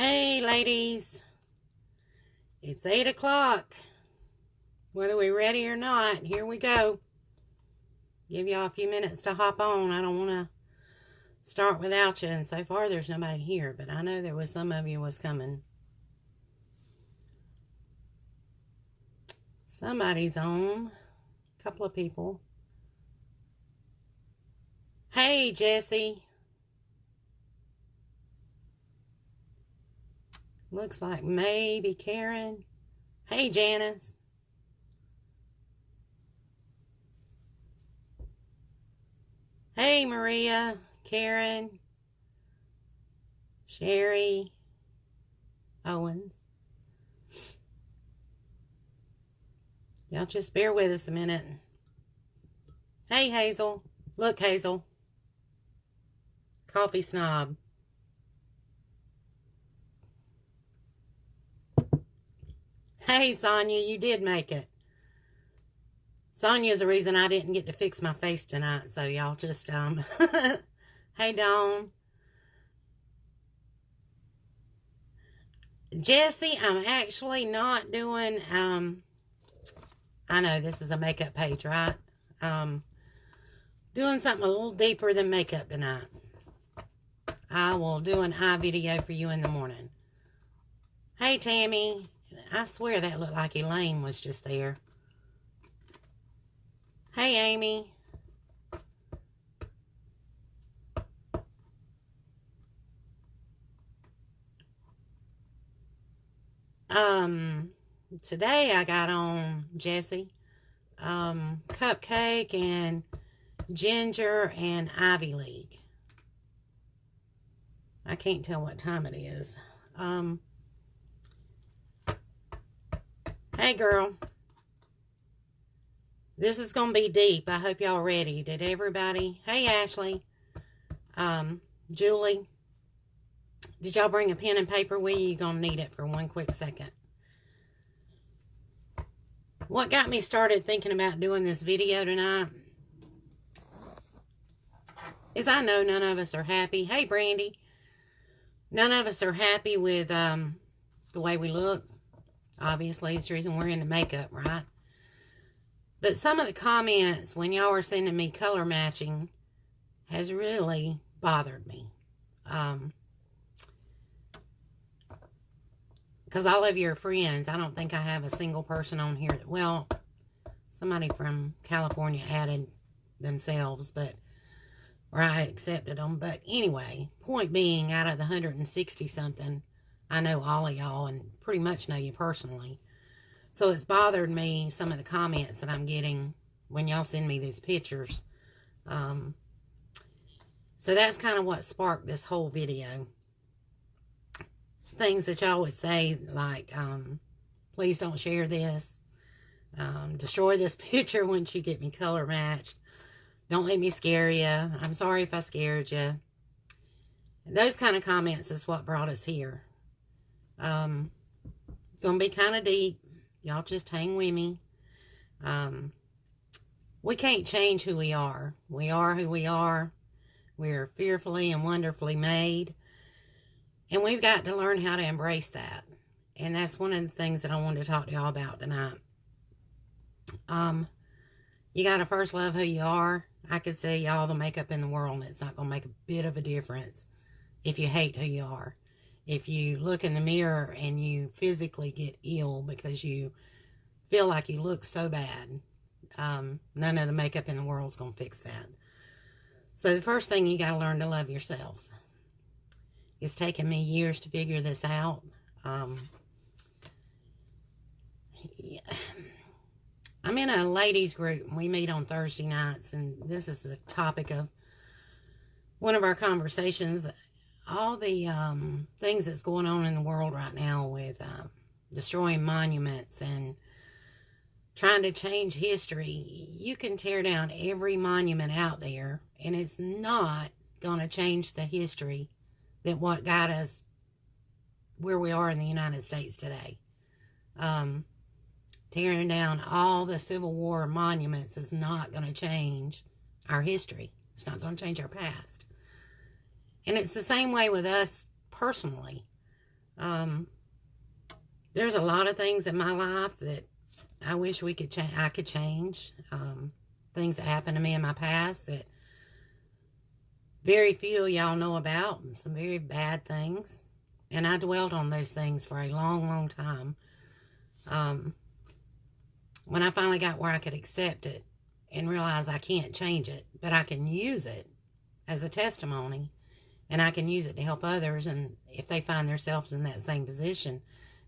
Hey, ladies. It's 8 o'clock. Whether we're ready or not, here we go. Give y'all a few minutes to hop on. I don't want to start without you, and so far there's nobody here, but I know there was some of you was coming. Somebody's on. A couple of people. Hey, Jesse. Looks like maybe Karen. Hey, Janice. Hey, Maria, Karen, Sherry, Owens. Y'all just bear with us a minute. Hey, Hazel. Look, Hazel. Coffee snob. Hey, Sonia, you did make it. Sonia's the reason I didn't get to fix my face tonight, so y'all just, hey, Dawn. Jesse, I'm actually not doing, I know this is a makeup page, right? Doing something a little deeper than makeup tonight. I will do an eye video for you in the morning. Hey, Tammy. I swear that looked like Elaine was just there. Hey, Amy. Today I got on Jesse, Cupcake and Ginger and Ivy League. I can't tell what time it is. Hey, girl. This is going to be deep. I hope y'all ready. Did everybody? Hey, Ashley. Julie. Did y'all bring a pen and paper with you? You're going to need it for one quick second. What got me started thinking about doing this video tonight is I know none of us are happy. Hey, Brandy. None of us are happy with the way we look. Obviously, it's the reason we're into makeup, right? But some of the comments when y'all were sending me color matching has really bothered me. Because all of your friends, I don't think I have a single person on here. Well, somebody from California added themselves, or I accepted them. But anyway, point being, out of the 160 something, I know all of y'all and pretty much know you personally. So it's bothered me, some of the comments that I'm getting when y'all send me these pictures. So that's kind of what sparked this whole video. Things that y'all would say, like, please don't share this. Destroy this picture once you get me color matched. Don't let me scare you. I'm sorry if I scared you. Those kind of comments is what brought us here. It's going to be kind of deep. Y'all just hang with me. We can't change who we are. We are who we are. We're fearfully and wonderfully made. And we've got to learn how to embrace that. And that's one of the things that I wanted to talk to y'all about tonight. You got to first love who you are. I could say all the makeup in the world, and it's not going to make a bit of a difference if you hate who you are. If you look in the mirror and you physically get ill because you feel like you look so bad, none of the makeup in the world is going to fix that. So the first thing you got to learn to love yourself. It's taken me years to figure this out. I'm in a ladies group, and we meet on Thursday nights, and this is the topic of one of our conversations. All the things that's going on in the world right now with destroying monuments and trying to change history. You can tear down every monument out there, and it's not going to change the history that what got us where we are in the United States today. Tearing down all the Civil War monuments is not going to change our history. It's not going to change our past. And it's the same way with us personally. Um, there's a lot of things in my life that I wish I could change. Things that happened to me in my past that very few of y'all know about, and some very bad things. And I dwelled on those things for a long, long time. When I finally got where I could accept it and realize I can't change it, but I can use it as a testimony, and I can use it to help others, and if they find themselves in that same position,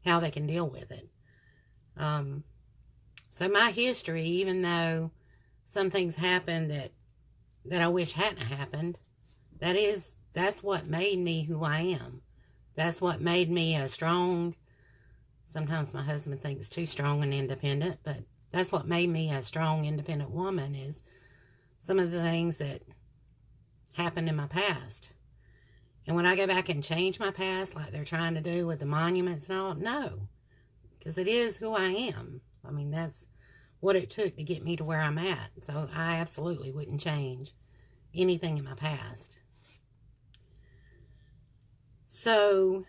how they can deal with it. So my history, even though some things happened that I wish hadn't happened, that's what made me who I am. That's what made me a strong, sometimes my husband thinks too strong and independent, but that's what made me a strong, independent woman, is some of the things that happened in my past. And when I go back and change my past, like they're trying to do with the monuments and all, no. Because it is who I am. I mean, that's what it took to get me to where I'm at. So I absolutely wouldn't change anything in my past. So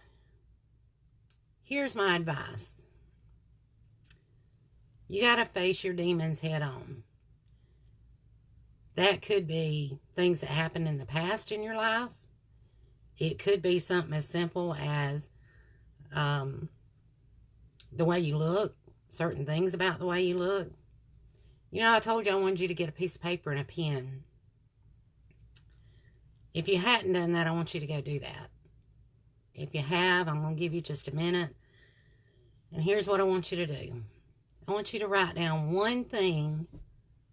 here's my advice. You got to face your demons head on. That could be things that happened in the past in your life. It could be something as simple as the way you look, certain things about the way you look. You know, I told you I wanted you to get a piece of paper and a pen. If you hadn't done that, I want you to go do that. If you have, I'm going to give you just a minute. And here's what I want you to do. I want you to write down one thing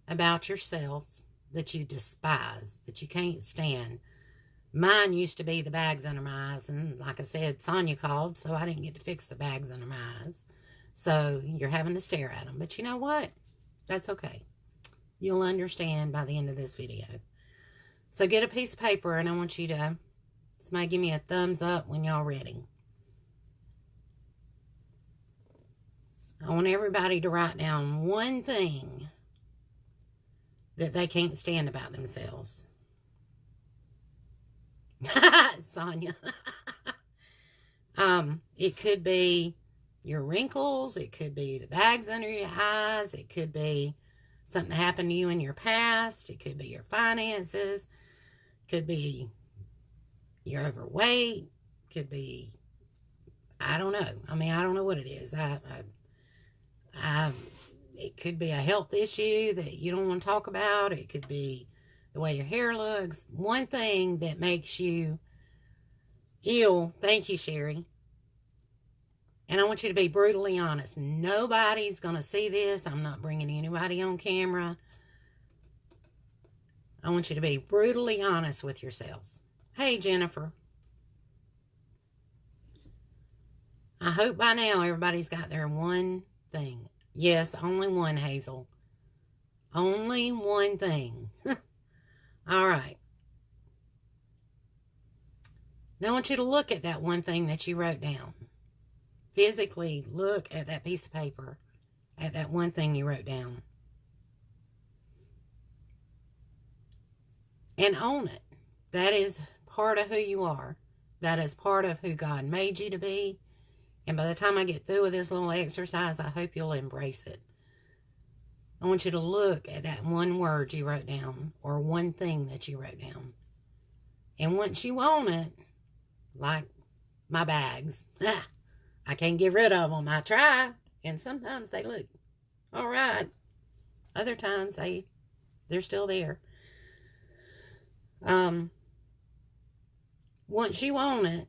about yourself that you despise, that you can't stand. Mine used to be the bags under my eyes, and like I said, Sonia called, so I didn't get to fix the bags under my eyes. So you're having to stare at them. But you know what? That's okay. You'll understand by the end of this video. So get a piece of paper, and I want you to, somebody give me a thumbs up when y'all ready. I want everybody to write down one thing that they can't stand about themselves. Sonia. It could be your wrinkles. It could be the bags under your eyes. It could be something that happened to you in your past. It could be your finances. It could be you're overweight. It could be, I don't know. I mean, I don't know what it is. It could be a health issue that you don't want to talk about. It could be the way your hair looks. One thing that makes you ill. Thank you, Sherry. And I want you to be brutally honest. Nobody's going to see this. I'm not bringing anybody on camera. I want you to be brutally honest with yourself. Hey, Jennifer. I hope by now everybody's got their one thing. Yes, only one, Hazel. Only one thing. All right. Now I want you to look at that one thing that you wrote down. Physically look at that piece of paper, at that one thing you wrote down. And own it. That is part of who you are. That is part of who God made you to be. And by the time I get through with this little exercise, I hope you'll embrace it. I want you to look at that one word you wrote down, or one thing that you wrote down. And once you own it, like my bags, I can't get rid of them. I try, and sometimes they look all right. Other times they're still there. Once you own it,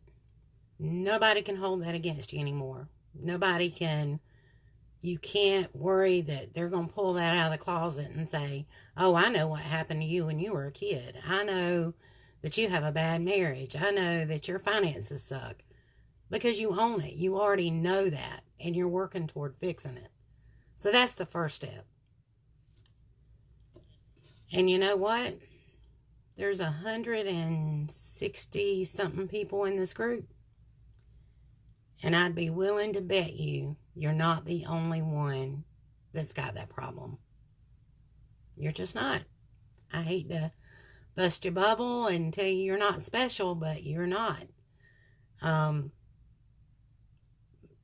nobody can hold that against you anymore. You can't worry that they're going to pull that out of the closet and say, oh, I know what happened to you when you were a kid. I know that you have a bad marriage. I know that your finances suck. Because you own it. You already know that, and you're working toward fixing it. So that's the first step. And you know what? There's 160 something people in this group. And I'd be willing to bet you're not the only one that's got that problem. You're just not. I hate to bust your bubble and tell you you're not special, but you're not.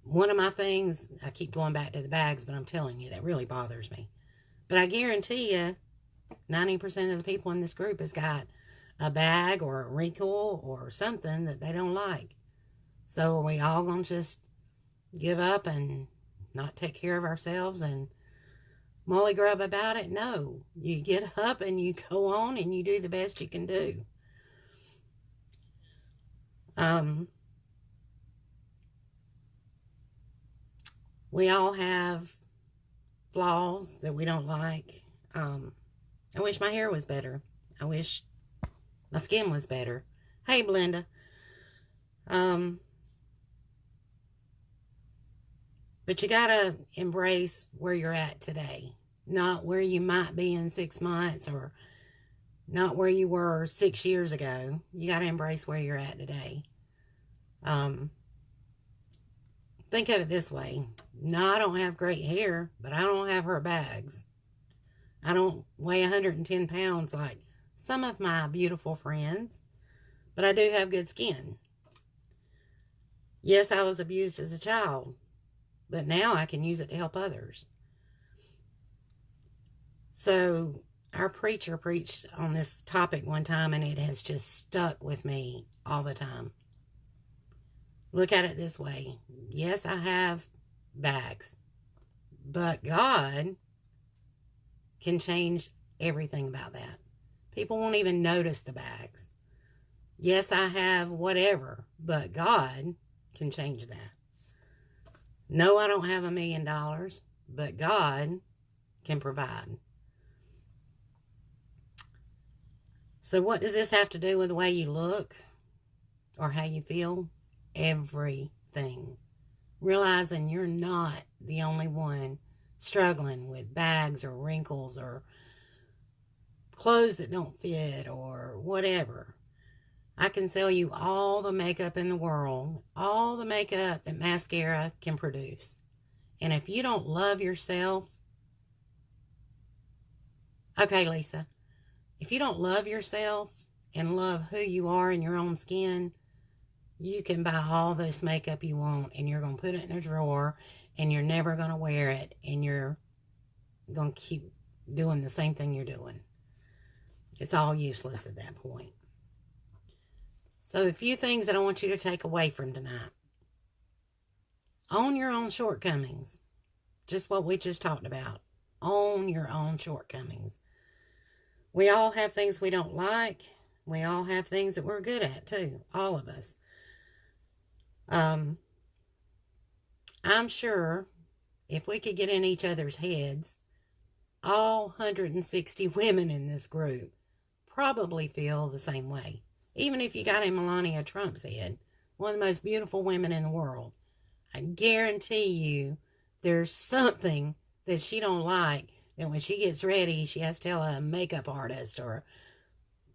one of my things, I keep going back to the bags, but I'm telling you, that really bothers me. But I guarantee you, 90% of the people in this group has got a bag or a wrinkle or something that they don't like. So are we all going to just give up and not take care of ourselves and molly grub about it? No. You get up and you go on and you do the best you can do. We all have flaws that we don't like. I wish my hair was better. I wish my skin was better. Hey, Belinda. But you gotta embrace where you're at today, not where you might be in 6 months or not where you were 6 years ago. You gotta embrace where you're at today. Think of it this way. No, I don't have great hair, but I don't have her bags. I don't weigh 110 pounds like some of my beautiful friends, but I do have good skin. Yes, I was abused as a child, but now I can use it to help others. So our preacher preached on this topic one time, and it has just stuck with me all the time. Look at it this way. Yes, I have bags, but God can change everything about that. People won't even notice the bags. Yes, I have whatever, but God can change that. No, I don't have $1 million, but God can provide. So what does this have to do with the way you look or how you feel? Everything. Realizing you're not the only one struggling with bags or wrinkles or clothes that don't fit or whatever. I can sell you all the makeup in the world, all the makeup that mascara can produce. And if you don't love yourself, okay, Lisa, if you don't love yourself and love who you are in your own skin, you can buy all this makeup you want and you're going to put it in a drawer and you're never going to wear it and you're going to keep doing the same thing you're doing. It's all useless at that point. So a few things that I want you to take away from tonight. Own your own shortcomings. Just what we just talked about. Own your own shortcomings. We all have things we don't like. We all have things that we're good at too. All of us. I'm sure if we could get in each other's heads, all 160 women in this group probably feel the same way. Even if you got in Melania Trump's head, one of the most beautiful women in the world, I guarantee you there's something that she don't like that when she gets ready, she has to tell a makeup artist or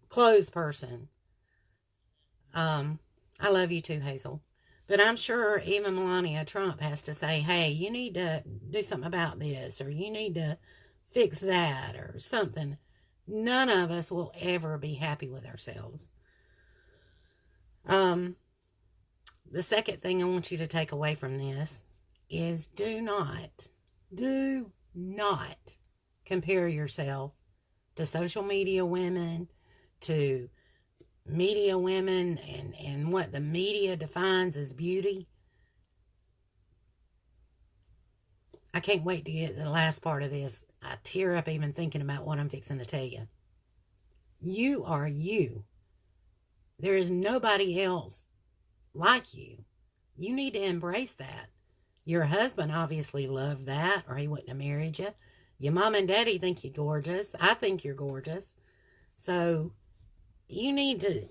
a clothes person. I love you too, Hazel. But I'm sure even Melania Trump has to say, hey, you need to do something about this, or you need to fix that, or something. None of us will ever be happy with ourselves. The second thing I want you to take away from this is do not compare yourself to social media women, to media women, and what the media defines as beauty. I can't wait to get to the last part of this. I tear up even thinking about what I'm fixing to tell you. You are you. There is nobody else like you. You need to embrace that. Your husband obviously loved that, or he wouldn't have married you. Your mom and daddy think you're gorgeous. I think you're gorgeous. So you need to,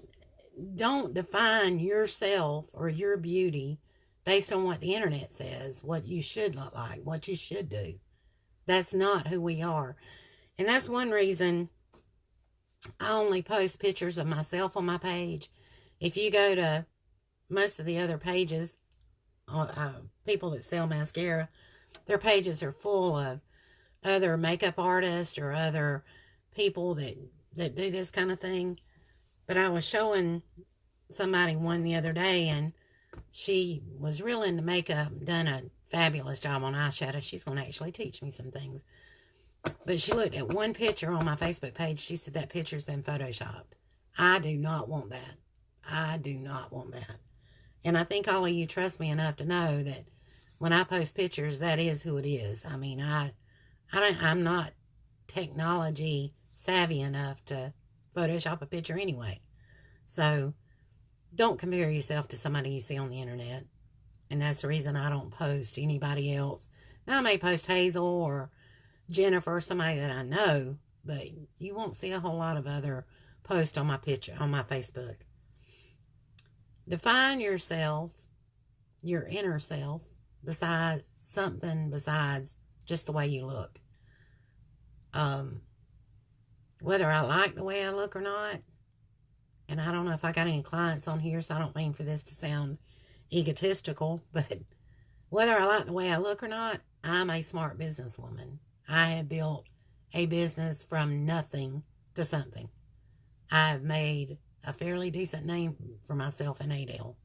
don't define yourself or your beauty based on what the internet says, what you should look like, what you should do. That's not who we are. And that's one reason I only post pictures of myself on my page. If you go to most of the other pages, people that sell mascara, their pages are full of other makeup artists or other people that do this kind of thing. But I was showing somebody one the other day, and She was real into makeup, done a fabulous job on eyeshadow. She's going to actually teach me some things. But she looked at one picture on my Facebook page. She said that picture's been photoshopped. I do not want that. I do not want that. And I think all of you trust me enough to know that when I post pictures, that is who it is. I mean, I'm not technology savvy enough to Photoshop a picture anyway. So don't compare yourself to somebody you see on the internet. And that's the reason I don't post anybody else. Now I may post Hazel or Jennifer, somebody that I know, but you won't see a whole lot of other posts on my picture on my Facebook. Define yourself, your inner self, besides something besides just the way you look. Whether I like the way I look or not, and I don't know if I got any clients on here, so I don't mean for this to sound egotistical, but whether I like the way I look or not, I'm a smart businesswoman. I have built a business from nothing to something. I've made a fairly decent name for myself in Adel.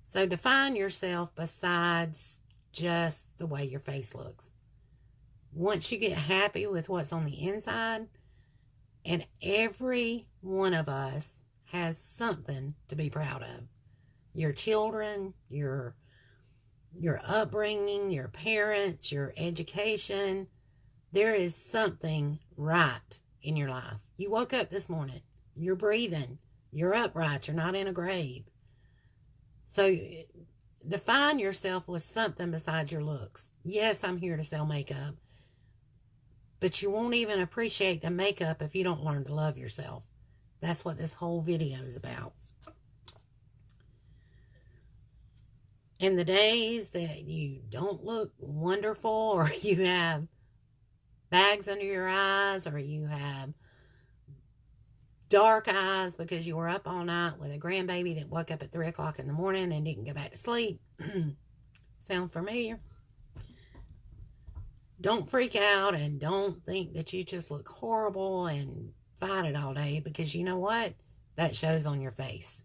So define yourself besides just the way your face looks. Once you get happy with what's on the inside, and every one of us has something to be proud of. Your children, your upbringing, your parents, your education. There is something right in your life. You woke up this morning. You're breathing. You're upright. You're not in a grave. So define yourself with something besides your looks. Yes, I'm here to sell makeup. But you won't even appreciate the makeup if you don't learn to love yourself. That's what this whole video is about. In the days that you don't look wonderful, or you have bags under your eyes, or you have dark eyes because you were up all night with a grandbaby that woke up at 3 o'clock in the morning and didn't go back to sleep. Sound familiar? Don't freak out and don't think that you just look horrible and fight it all day, because you know what? That shows on your face.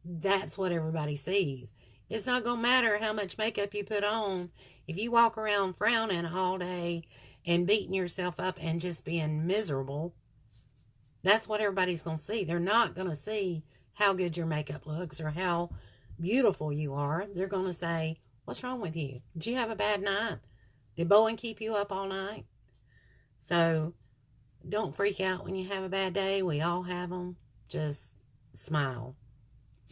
That's what everybody sees. It's not going to matter how much makeup you put on. If you walk around frowning all day and beating yourself up and just being miserable, that's what everybody's going to see. They're not going to see how good your makeup looks or how beautiful you are. They're going to say, what's wrong with you? Did you have a bad night? Did Bowen keep you up all night? So don't freak out when you have a bad day. We all have them. Just smile.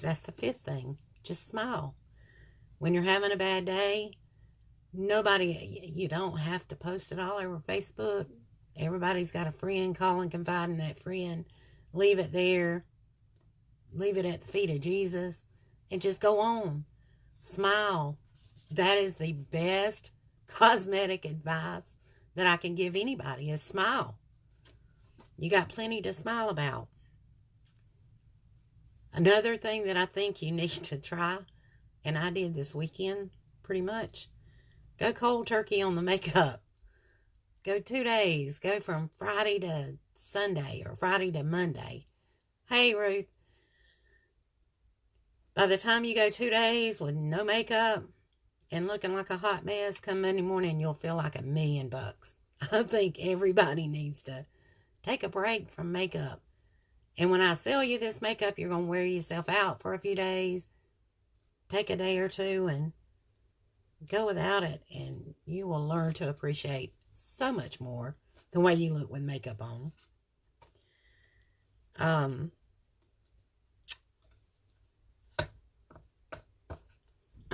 That's the fifth thing. Just smile. When you're having a bad day, you don't have to post it all over Facebook. Everybody's got a friend. Call and confide in that friend. Leave it there. Leave it at the feet of Jesus. And just go on. Smile. That is the best cosmetic advice that I can give anybody, is smile. You got plenty to smile about. Another thing that I think you need to try, and I did this weekend pretty much, go cold turkey on the makeup. Go 2 days. Go from Friday to Sunday or Friday to Monday. Hey, Ruth. By the time you go 2 days with no makeup and looking like a hot mess, come Monday morning, you'll feel like $1,000,000. I think everybody needs to take a break from makeup. And when I sell you this makeup, you're going to wear yourself out for a few days. Take a day or two and go without it, and you will learn to appreciate so much more the way you look with makeup on.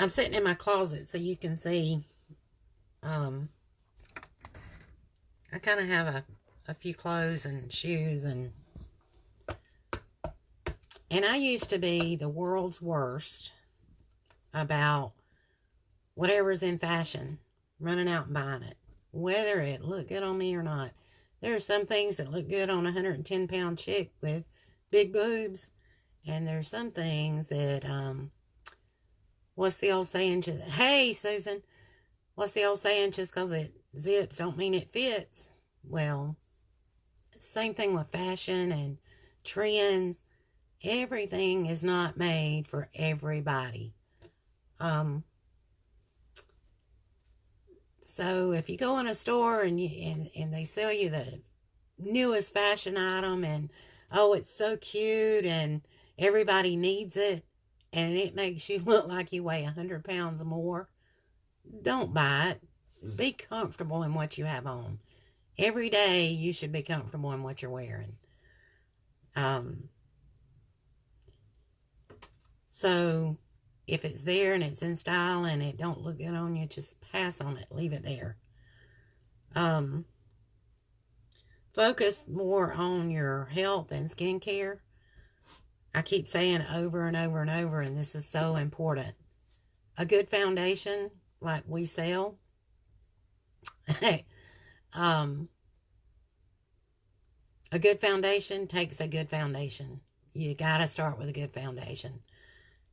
I'm sitting in my closet so you can see. I kind of have a few clothes and shoes, and I used to be the world's worst about whatever's in fashion, running out and buying it, whether it looked good on me or not. There are some things that look good on a 110-pound chick with big boobs, and there's some things that, what's the old saying? Hey, Susan, what's the old saying? Just because it zips don't mean it fits. Well, same thing with fashion and trends. Everything is not made for everybody. So if you go in a store and and they sell you the newest fashion item, and oh, it's so cute and everybody needs it, and it makes you look like you weigh 100 pounds more, don't buy it. Be comfortable in what you have on. Every day you should be comfortable in what you're wearing. So if it's there and it's in style and it don't look good on you, just pass on it. Leave it there. Focus more on your health and skincare. I keep saying over and over and over, and this is so important. A good foundation, like we sell, a good foundation takes a good foundation. You got to start with a good foundation.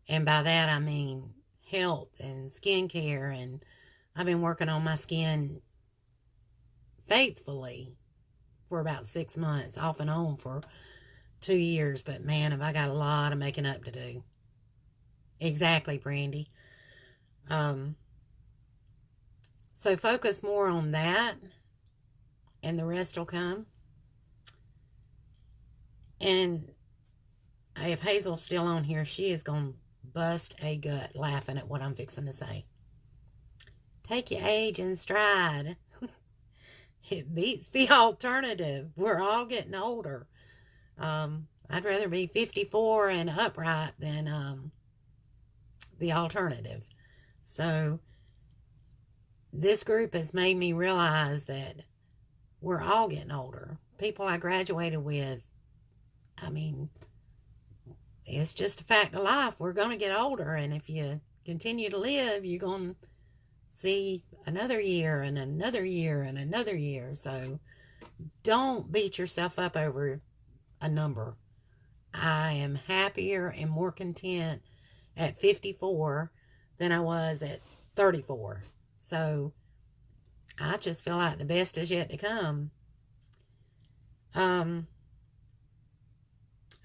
And by that, I mean health and skincare. And I've been working on my skin faithfully for about 6 months, off and on for 2 years. But man, have I got a lot of making up to do. Exactly, Brandy. So focus more on that, and the rest will come. And if Hazel's still on here, she is going to bust a gut laughing at what I'm fixing to say. Take your age in stride. It beats the alternative. We're all getting older. I'd rather be 54 and upright than the alternative. So this group has made me realize that we're all getting older. People I graduated with, I mean, it's just a fact of life. We're going to get older, and if you continue to live, you're going to see another year and another year and another year. So don't beat yourself up over a number. I am happier and more content at 54 than I was at 34. So I just feel like the best is yet to come. I'm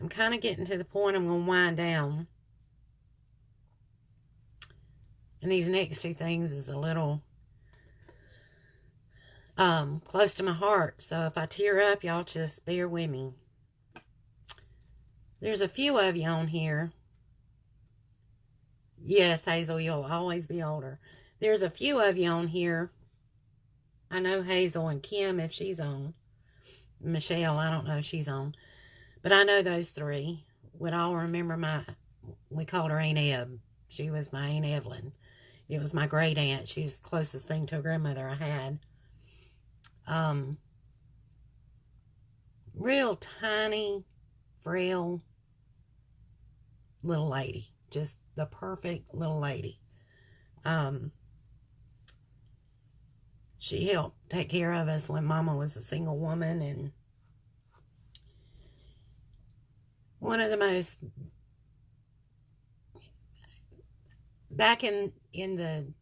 kind of getting to the point I'm going to wind down. And these next two things is a little close to my heart. So if I tear up, y'all just bear with me. There's a few of you on here. Yes, Hazel, you'll always be older. There's a few of you on here. I know Hazel and Kim, if she's on. Michelle, I don't know if she's on. But I know those three would all remember we called her Aunt Eb. She was my Aunt Evelyn. It was my great aunt. She's the closest thing to a grandmother I had. Real tiny, frail little lady. Just the perfect little lady. She helped take care of us when Mama was a single woman, and one of the most, back in the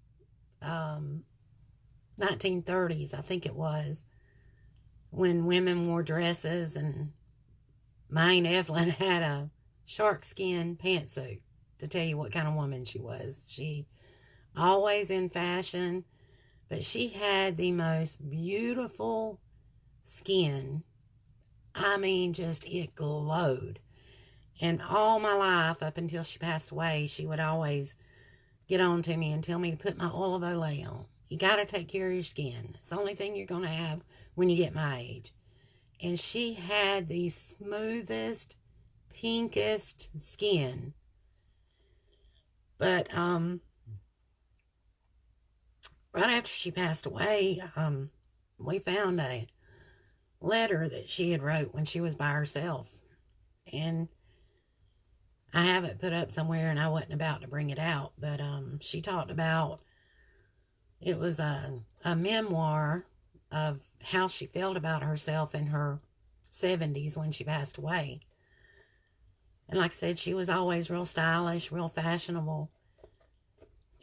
1930s, I think it was, when women wore dresses, and my Aunt Evelyn had a shark skin pantsuit to tell you what kind of woman she was. She always in fashion, but she had the most beautiful skin. I mean, just it glowed. And all my life, up until she passed away, she would always get on to me and tell me to put my oil of Olay on. You got to take care of your skin. It's the only thing you're going to have when you get my age. And she had the smoothest, pinkest skin. But right after she passed away, we found a letter that she had wrote when she was by herself. And I have it put up somewhere, and I wasn't about to bring it out, but she talked about, it was a memoir of how she felt about herself in her 70s when she passed away. And like I said, she was always real stylish, real fashionable.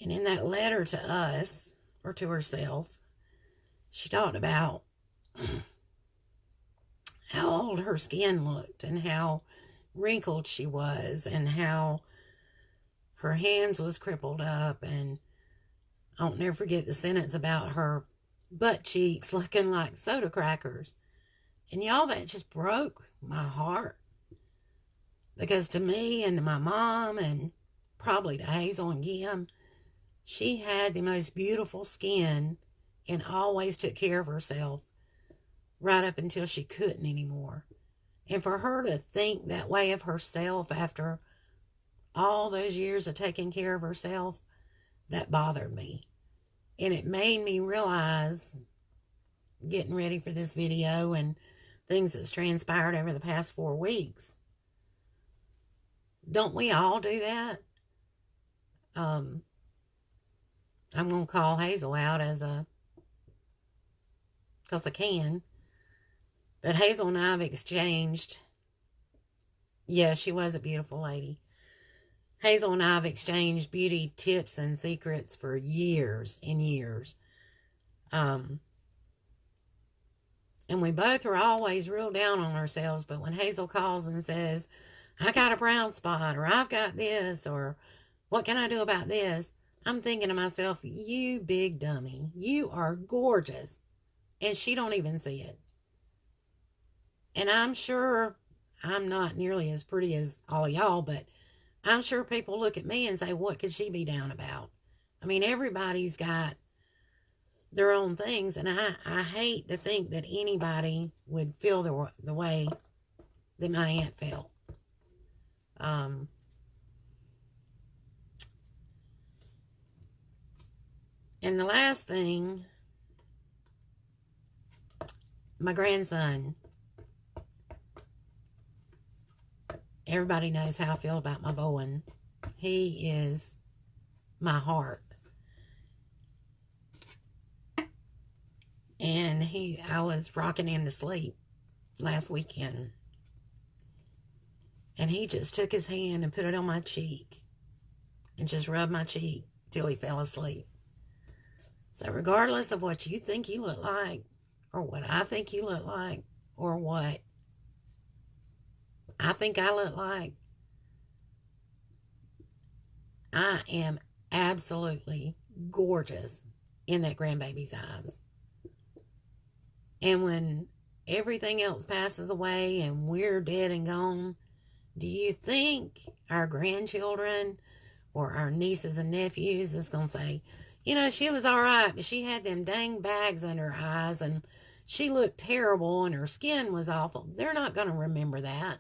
And in that letter to us, or to herself, she talked about how old her skin looked and how wrinkled she was and how her hands was crippled up. And I'll never forget the sentence about her butt cheeks looking like soda crackers. And y'all, that just broke my heart. Because to me and to my mom and probably to Hazel and Gim, she had the most beautiful skin and always took care of herself right up until she couldn't anymore. And for her to think that way of herself after all those years of taking care of herself, that bothered me. And it made me realize, getting ready for this video and things that's transpired over the past 4 weeks, don't we all do that? I'm going to call Hazel out because I can. But Hazel and I have exchanged, yeah, she was a beautiful lady. Hazel and I have exchanged beauty tips and secrets for years and years. And we both are always real down on ourselves, but when Hazel calls and says, I got a brown spot, or I've got this, or what can I do about this? I'm thinking to myself, you big dummy, you are gorgeous. And she don't even see it. And I'm sure I'm not nearly as pretty as all of y'all, but I'm sure people look at me and say, what could she be down about? I mean, everybody's got their own things, and I hate to think that anybody would feel the way that my aunt felt. And the last thing, my grandson. Everybody knows how I feel about my Bowen. He is my heart. And I was rocking him to sleep last weekend. And he just took his hand and put it on my cheek and just rubbed my cheek till he fell asleep. So regardless of what you think you look like, or what I think you look like, or what I think I look like, I am absolutely gorgeous in that grandbaby's eyes. And when everything else passes away and we're dead and gone, do you think our grandchildren or our nieces and nephews is going to say, you know, she was all right, but she had them dang bags under her eyes and she looked terrible and her skin was awful? They're not going to remember that.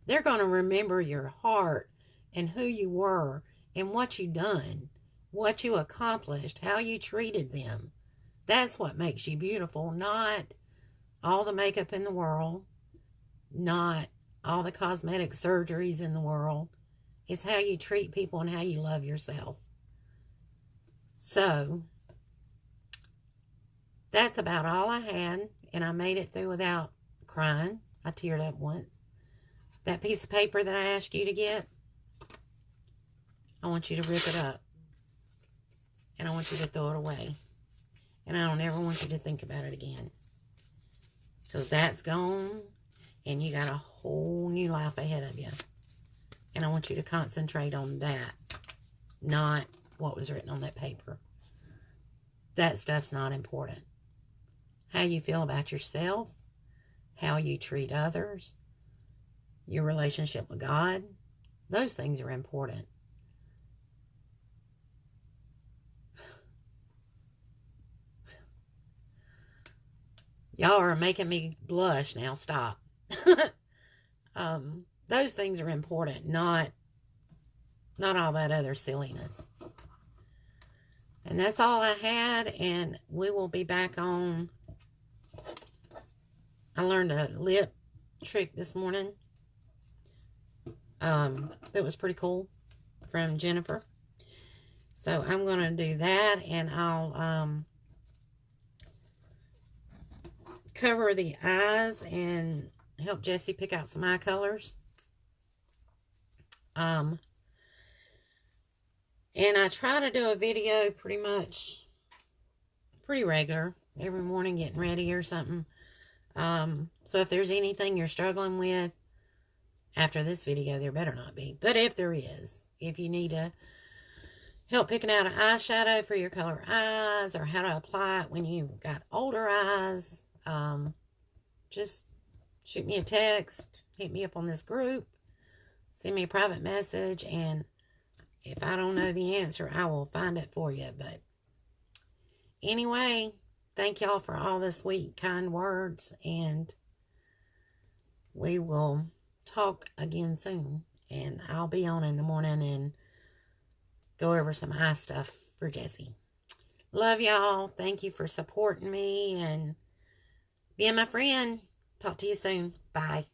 They're going to remember your heart and who you were and what you done, what you accomplished, how you treated them. That's what makes you beautiful, not all the makeup in the world, not all the cosmetic surgeries in the world. It's how you treat people and how you love yourself. So, that's about all I had, and I made it through without crying. I teared up once. That piece of paper that I asked you to get, I want you to rip it up. And I want you to throw it away. And I don't ever want you to think about it again. Because that's gone, and you got a whole new life ahead of you. And I want you to concentrate on that, not what was written on that paper. That stuff's not important. How you feel about yourself, how you treat others, your relationship with God, those things are important. Y'all are making me blush now. Stop. Those things are important, not all that other silliness. And that's all I had, and we will be back on. I learned a lip trick this morning. That was pretty cool from Jennifer. So I'm going to do that, and I'll cover the eyes and help Jessie pick out some eye colors. And I try to do a video pretty regular, every morning getting ready or something. So if there's anything you're struggling with after this video, there better not be. But if there is, if you need to help picking out an eyeshadow for your color eyes, or how to apply it when you've got older eyes, just shoot me a text, hit me up on this group, send me a private message, and if I don't know the answer, I will find it for you. But anyway, thank y'all for all the sweet, kind words, and we will talk again soon. And I'll be on in the morning and go over some eye stuff for Jessie. Love y'all. Thank you for supporting me and being my friend. Talk to you soon. Bye.